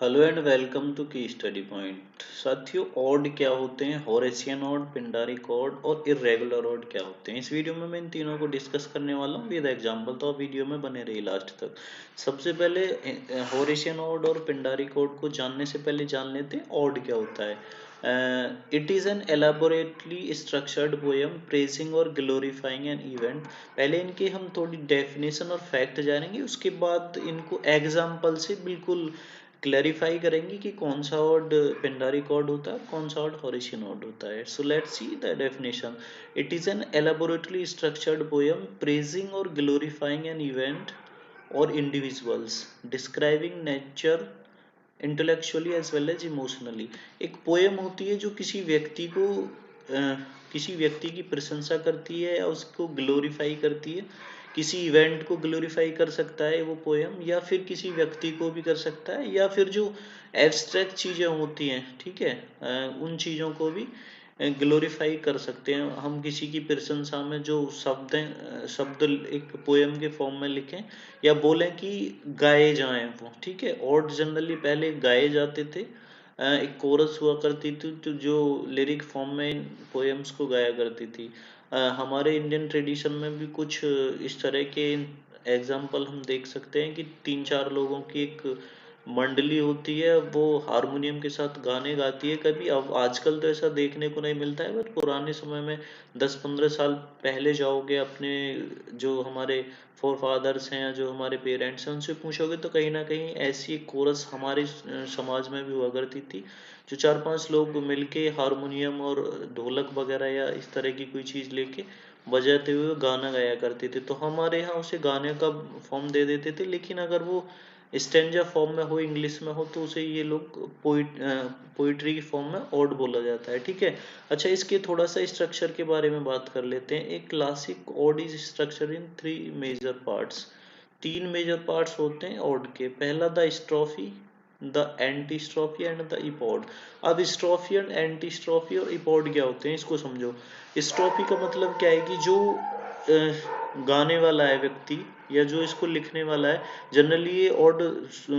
Hello and welcome to की study point. साथियों, odd क्या होते हैं, हॉरेशियन ऑड, पिंडारिक ऑड और इर्रेगुलर ऑड क्या होते हैं, इस वीडियो में मैं इन तीनों को डिस्कस करने वाला हूँ विद एग्जांपल। तो आप वीडियो में बने रहिए लास्ट तक। सबसे पहले हॉरेशियन ऑड और पिंडारिक ऑड को जानने से पहले जान लेते हैं ऑड क्या होता है। It is an elaborately structured poem praising और ग्लोरीफाइंग एन इवेंट। पहले इनके हम थोड़ी डेफिनेशन और फैक्ट जानेंगे, उसके बाद इनको एग्जाम्पल से बिल्कुल क्लैरिफाई करेंगे कि कौन सा ऑड पिंडारिक ऑड होता है और कौन सा ऑड हॉरेशियन ऑड होता है। So let's see the definition. It is an elaborately structured poem praising और ग्लोरीफाइंग एन इवेंट और individuals, describing nature intellectually as well as emotionally. एक पोएम होती है जो किसी व्यक्ति की प्रशंसा करती है या उसको ग्लोरीफाई करती है। किसी इवेंट को ग्लोरीफाई कर सकता है वो पोएम, या फिर किसी व्यक्ति को भी कर सकता है, या फिर जो एब्स्ट्रैक्ट चीज़ें होती हैं, ठीक है, उन चीज़ों को भी ग्लोरीफाई कर सकते हैं। हम किसी की प्रशंसा में जो शब्द एक पोएम के फॉर्म में लिखें या बोलें कि गाए जाएं वो, ठीक है। और जनरली पहले गाए जाते थे, एक कोरस हुआ करती थी तो जो लिरिक फॉर्म में पोएम्स को गाया करती थी। हमारे इंडियन ट्रेडिशन में भी कुछ इस तरह के एग्जाम्पल हम देख सकते हैं कि 3-4 लोगों की एक मंडली होती है, वो हारमोनियम के साथ गाने गाती है। कभी अब आजकल तो ऐसा देखने को नहीं मिलता है, बट पुराने समय में 10-15 साल पहले जाओगे अपने, जो हमारे फोर फादर्स हैं या जो हमारे पेरेंट्स हैं उनसे पूछोगे तो कहीं ना कहीं ऐसी एक कोरस हमारे समाज में भी हुआ करती थी, जो 4-5 लोग मिलके हारमोनियम और ढोलक वगैरह या इस तरह की कोई चीज़ लेके बजाते हुए गाना गाया करते थे। तो हमारे यहाँ उसे गाने का फॉर्म दे देते थे, लेकिन अगर वो स्टेंजा फॉर्म में हो, इंग्लिश में हो, तो उसे ये लोग पोइट्री की फॉर्म में ऑड बोला जाता है, ठीक है। अच्छा, इसके थोड़ा सा स्ट्रक्चर के बारे में बात कर लेते हैं। एक classic ode is structure in 3 major parts. 3 major parts होते हैं ऑड के। पहला the strophe, the anti strophe and the epode. अब स्ट्रोफी एंड एंटी स्ट्रोफी और इपॉड क्या होते हैं इसको समझो। स्ट्रोफी का मतलब क्या है कि जो गाने वाला है व्यक्ति या जो इसको लिखने वाला है, जनरली ये ऑड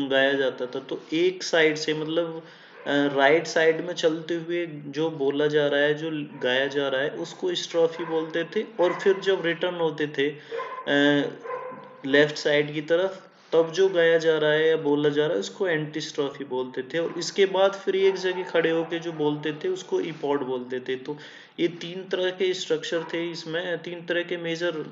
गाया जाता था तो एक साइड से, मतलब राइट साइड में चलते हुए जो बोला जा रहा है, जो गाया जा रहा है, उसको स्ट्रोफी बोलते थे। और फिर जब रिटर्न होते थे लेफ्ट साइड की तरफ, तब जो गाया जा रहा है या बोला जा रहा है उसको एंटी स्ट्रोफी बोलते थे। और इसके बाद फिर एक जगह खड़े होके जो बोलते थे उसको इपॉड बोलते थे। तो ये 3 तरह के स्ट्रक्चर थे, इसमें 3 तरह के मेजर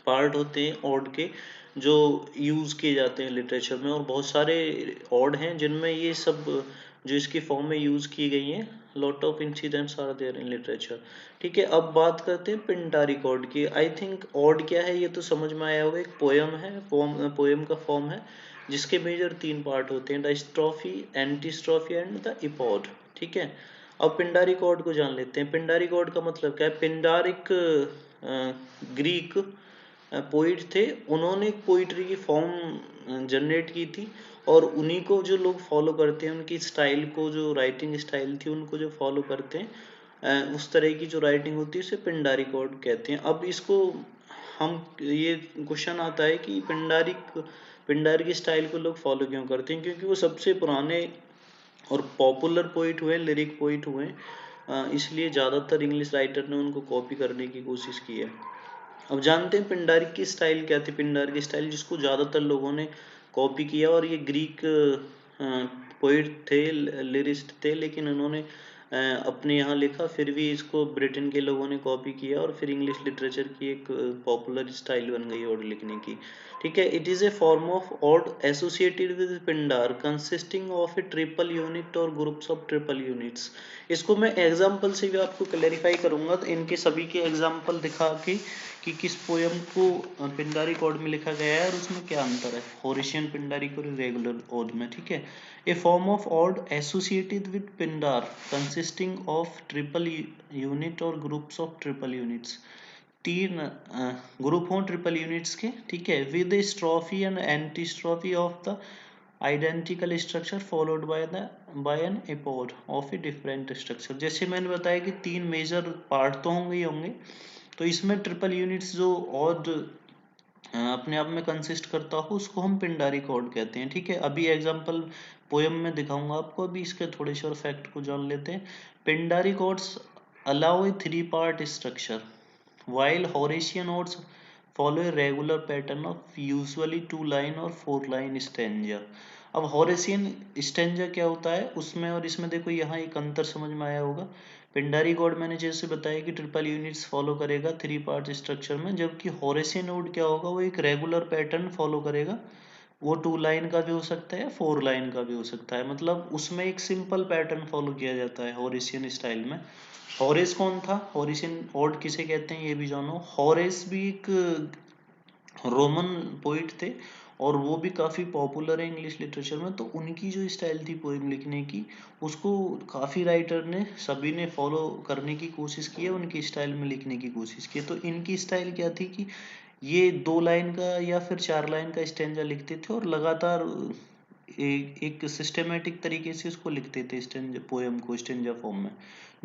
पार्ट होते हैं ऑड के, जो यूज़ किए जाते हैं लिटरेचर में। और बहुत सारे ऑड हैं जिनमें ये सब जो इसकी फॉर्म में यूज़ की गई हैं। Lot of incidents are there in literature, ठीक है। अब बात करते हैं पिंडारिक ऑड की। आई थिंक ऑड क्या है ये तो समझ में आया होगा। एक पोएम है, पोएम का फॉर्म है जिसके मेजर 3 पार्ट होते हैं, the स्ट्रोफी, anti strophe and the इपॉड, ठीक है। अब पिंडारिक ऑड को जान लेते हैं। पिंडारिक ऑड का मतलब क्या है। पिंडारिक ग्रीक पोइट थे, उन्होंने पोइट्री की फॉर्म जनरेट की थी। और उन्हीं को जो लोग फॉलो करते हैं, उनकी स्टाइल को, जो राइटिंग स्टाइल थी उनको जो फॉलो करते हैं, उस तरह की जो राइटिंग होती है उसे पिंडारिक ऑड कहते हैं। अब इसको हम, ये क्वेश्चन आता है कि पिंडारिक स्टाइल को लोग फॉलो क्यों करते हैं, क्योंकि वो सबसे पुराने और पॉपुलर पोइट हुए, लिरिक पोइट हुए, इसलिए ज़्यादातर इंग्लिश राइटर ने उनको कॉपी करने की कोशिश की है। अब जानते हैं पिंडारिक की स्टाइल क्या थी। पिंडारिक की स्टाइल जिसको ज़्यादातर लोगों ने कॉपी किया, और ये ग्रीक पोइट थे, लिरिस्ट थे, लेकिन उन्होंने अपने यहाँ लिखा, फिर भी इसको ब्रिटेन के लोगों ने कॉपी किया और फिर इंग्लिश लिटरेचर की एक पॉपुलर स्टाइल बन गई ऑड लिखने की, ठीक है। It is a form of ode associated with Pindar consisting of A triple unit और ग्रुप्स ऑफ ट्रिपल यूनिट्स। इसको मैं एग्जाम्पल से भी आपको क्लैरिफाई करूंगा, तो इनके सभी के एग्जाम्पल दिखा के कि किस पोयम को पिंडारिक ऑड में लिखा गया है और उसमें क्या अंतर है हॉरेशियन पिंडारिक और रेगुलर ऑड में, ठीक है। A form of ode associated with Pindar consisting of triple unit और groups of triple units. 3 group हों ट्रिपल यूनिट्स के, ठीक है, with strophe and anti strophe of the identical structure followed by an epode of a different structure. जैसे मैंने बताया कि 3 major part तो होंगे ही होंगे, तो इसमें ट्रिपल यूनिट्स जो ऑड अपने आप में कंसिस्ट करता हो उसको हम पिंडारी कॉर्ड कहते हैं। ठीक है, अभी एग्जांपल पोयम में दिखाऊंगा आपको, अभी इसके थोड़े से और फैक्ट को जान लेते हैं। Pindaric chords allow a 3 part structure while Horatian odes follow a regular pattern of usually 2 line और 4 line stanza। अब हॉरेसियन स्टेंजा क्या होता है उसमें और इसमें देखो यहाँ एक अंतर समझ में आया होगा। पिंडारी गॉड मैंने जैसे बताया कि ट्रिपल यूनिट्स फॉलो करेगा 3 पार्ट स्ट्रक्चर में, जबकि हॉरेसियन ओड क्या होगा वो एक रेगुलर पैटर्न फॉलो करेगा। वो 2 लाइन का भी हो सकता है 4 लाइन का भी हो सकता है, मतलब उसमें एक सिंपल पैटर्न फॉलो किया जाता है हॉरेसियन स्टाइल में। हॉरेस कौन था, हॉरेसियन ओड किसे कहते हैं ये भी जानो। हॉरेस भी एक रोमन पोइट थे और वो भी काफ़ी पॉपुलर है इंग्लिश लिटरेचर में। तो उनकी जो स्टाइल थी पोइम लिखने की उसको काफ़ी राइटर ने सभी ने फॉलो करने की कोशिश की है, उनकी स्टाइल में लिखने की कोशिश की है। तो इनकी स्टाइल क्या थी कि ये 2 लाइन का या फिर 4 लाइन का स्टेंजा लिखते थे और लगातार एक सिस्टमेटिक तरीके से उसको लिखते थे स्टेंजा पोएम को स्टेंजा फॉर्म में।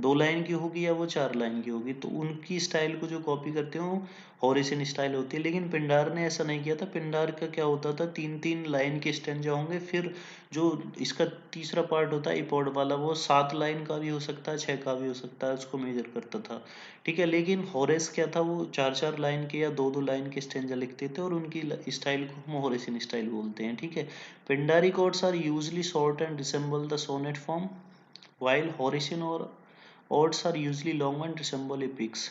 2 लाइन की होगी या वो 4 लाइन की होगी, तो उनकी स्टाइल को जो कॉपी करते हो हॉरेसियन स्टाइल होती है। लेकिन पिंडार ने ऐसा नहीं किया था। पिंडार का क्या होता था 3-3 लाइन के स्टेंजा होंगे, फिर जो इसका तीसरा पार्ट होता है इपॉड वाला वो 7 लाइन का भी हो सकता है 6 का भी हो सकता है, उसको मेजर करता था। ठीक है, लेकिन हॉरेस क्या था वो 4-4 लाइन के या 2-2 लाइन के स्टेंजा लिखते थे और उनकी स्टाइल को हम हॉरेसियन स्टाइल बोलते हैं। ठीक है, Pindari chords are usually short and resemble the sonnet form, while Horatian or odes are usually long and resemble epics।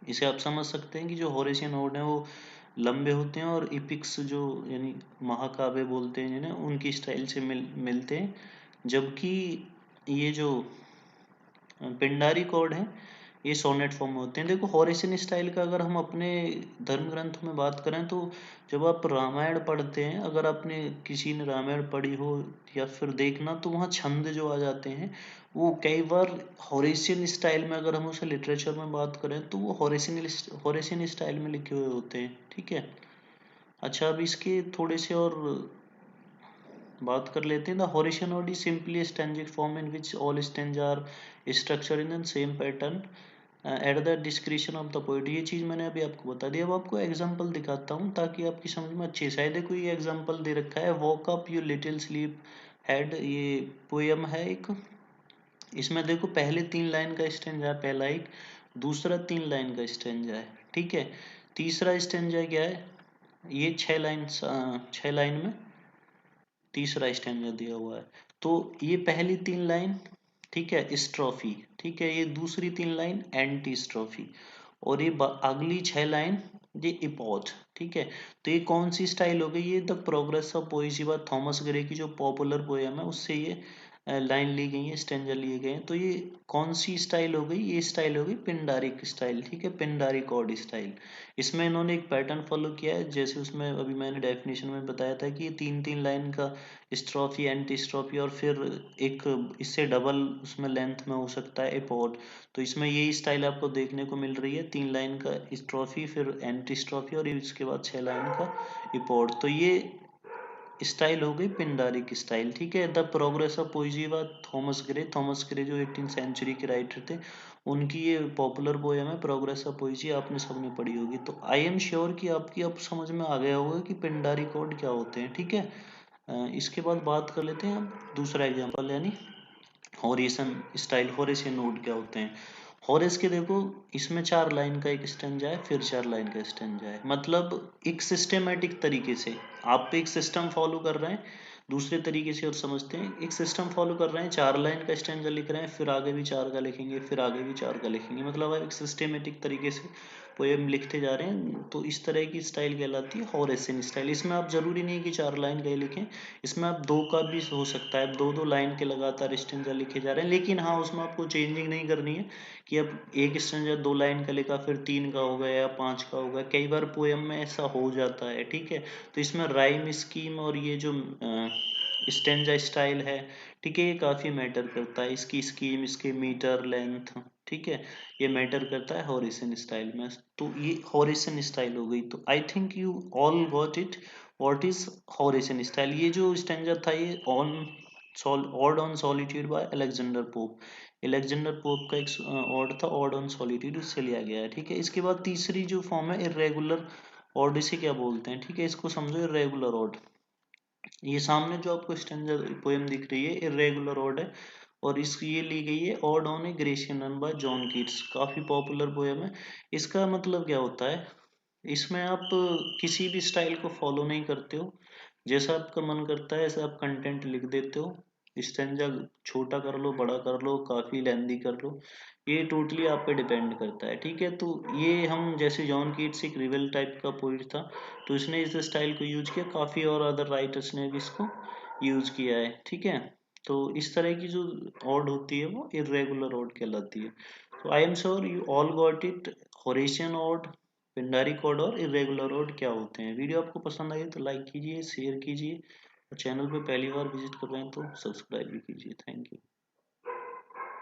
इसे आप समझ सकते हैं कि जो हॉरेशियन ओड हैं वो लंबे होते हैं और इपिक्स जो यानी महाकाव्य बोलते हैं जिन्हें उनकी स्टाइल से मिलते हैं, जबकि ये जो पिंडारी कॉर्ड है ये सोनेट फॉर्म में होते हैं। देखो हॉरेशियन स्टाइल का अगर हम अपने धर्म ग्रंथों में बात करें तो जब आप रामायण पढ़ते हैं, अगर आपने किसी ने रामायण पढ़ी हो या फिर देखना, तो वहाँ छंद जो आ जाते हैं वो कई बार हॉरेशियन स्टाइल में, अगर हम उसे लिटरेचर में बात करें तो वो हॉरेशियन स्टाइल में लिखे हुए होते हैं। ठीक है, अच्छा अब इसके थोड़े से और बात कर लेते हैं। The Horatian ode is simply stanzaic form in which all stanza are structure in the same pattern at the description of the poet. ये चीज़ मैंने अभी आपको बता दी। अब आपको एग्जांपल दिखाता हूँ ताकि आपकी समझ में अच्छी शायद। देखो ये एग्जांपल दे रखा है, walk up you little sleep head, ये पोएम है एक। इसमें देखो पहले 3 लाइन का स्टेंजा है पहला एक, दूसरा 3 लाइन का स्टेंजा है। ठीक है, तीसरा स्टेंजा क्या है, ये 6 लाइन में तीसरा स्टेंजा दिया हुआ है। तो ये पहली 3 लाइन ठीक है स्ट्रोफी, ठीक है, ये दूसरी 3 लाइन एंटी स्ट्रोफी और ये अगली 6 लाइन ये इपोज। ठीक है, तो ये कौन सी स्टाइल हो गई, ये the progress of Poaceae by Thomas Gray की जो पॉपुलर पोएम है उससे ये लाइन ली गई है, स्टेंजर लिए गए हैं। तो ये कौन सी स्टाइल हो गई, ये स्टाइल हो गई पिंडारिक स्टाइल। ठीक है, पिंडारी कॉर्ड स्टाइल। इसमें इन्होंने एक पैटर्न फॉलो किया है, जैसे उसमें अभी मैंने डेफिनेशन में बताया था कि ये 3-3 लाइन का स्ट्रोफी एंटी स्ट्रोफी और फिर एक इससे डबल उसमें लेंथ में हो सकता है एपोड। तो इसमें यही स्टाइल आपको देखने को मिल रही है, 3 लाइन का स्ट्रोफी फिर एंटी स्ट्रोफी और इसके बाद 6 लाइन का एपोड। तो ये स्टाइल हो गई पिंडारिक स्टाइल। ठीक है, द प्रोग्रेस ऑफ पोइजी व थॉमस ग्रे। थॉमस ग्रे जो 18th सेंचुरी के राइटर थे, उनकी ये पॉपुलर पोएम है प्रोग्रेस ऑफ पोइजी, आपने सबने पढ़ी होगी। तो आई एम श्योर कि आपकी अब समझ में आ गया होगा कि पिंडारी कोड क्या होते हैं। ठीक है, इसके बाद बात कर लेते हैं अब दूसरा एग्जाम्पल यानी हॉरेशन स्टाइल। हॉरेशियन नोड क्या होते हैं। हॉरेस के देखो इसमें 4 लाइन का एक स्टेंजा है फिर 4 लाइन का स्टेंजा है, मतलब एक सिस्टमेटिक तरीके से आप एक सिस्टम फॉलो कर रहे हैं। दूसरे तरीके से और समझते हैं, एक सिस्टम फॉलो कर रहे हैं, 4 लाइन का स्टेंजा लिख रहे हैं फिर आगे भी 4 का लिखेंगे फिर आगे भी 4 का लिखेंगे, मतलब आप एक सिस्टमेटिक तरीके से पोएम लिखते जा रहे हैं। तो इस तरह की स्टाइल कहलाती है हॉरेशियन स्टाइल। इसमें आप जरूरी नहीं कि 4 लाइन का ही लिखें, इसमें आप 2 का भी हो सकता है, 2-2 लाइन के लगातार स्टेंजा लिखे जा रहे हैं। लेकिन हाँ उसमें आपको चेंजिंग नहीं करनी है कि अब एक स्टेंजा 2 लाइन का लिखा फिर 3 का हो गया या 5 का हो गया, कई बार पोएम में ऐसा हो जाता है। ठीक है, तो इसमें राइम स्कीम और ये जो स्टेंजा स्टाइल है, ठीक है, ये काफी मैटर करता है, इसकी स्कीम इसके मीटर लेंथ। ठीक है, ये मैटर करता है हॉरिसन स्टाइल में। तो ये हॉरिसन स्टाइल हो गई। तो I think you all got it what is Horatian style. ये जो स्टैंडर्ड था ये ode on solitude by Alexander Pope. Alexander Pope का एक ऑड था ऑड ऑन सॉलिट्यूड, उससे लिया गया है। ठीक है, इसके बाद तीसरी जो फॉर्म है इरेगुलर ऑड इसे क्या बोलते हैं, ठीक है, इसको समझो इर्रेगुलर ऑड। ये सामने जो आपको स्टैंजा पोएम दिख रही है इर्रेगुलर ऑड है, और इसकी ये ली गई है odd on A Grecian run by John Keats, काफी पॉपुलर पोएम है। इसका मतलब क्या होता है, इसमें आप किसी भी स्टाइल को फॉलो नहीं करते हो, जैसा आपका मन करता है ऐसा आप कंटेंट लिख देते हो। स्टैंजा छोटा कर लो, बड़ा कर लो, काफी लेंदी कर लो, ये टोटली आप पे डिपेंड करता है, ठीक है। तो ये हम जैसे जॉन कीट्स एक रिवेल टाइप का पोइट था, तो इसने इस स्टाइल को यूज किया, काफी और अदर राइटर्स ने भी इसको यूज किया है, ठीक है। तो इस तरह की जो ऑड होती है वो इर्रेगुलर ऑड कहलाती है। तो I am sure you all got it, Horatian odd, Pindari odd और इर्रेगुलर ऑड क्या होते हैं। वीडियो आपको पसंद आई तो लाइक कीजिए, शेयर कीजिए, और चैनल पे पहली बार विजिट कर रहे हैं तो सब्सक्राइब भी कीजिए। Thank you.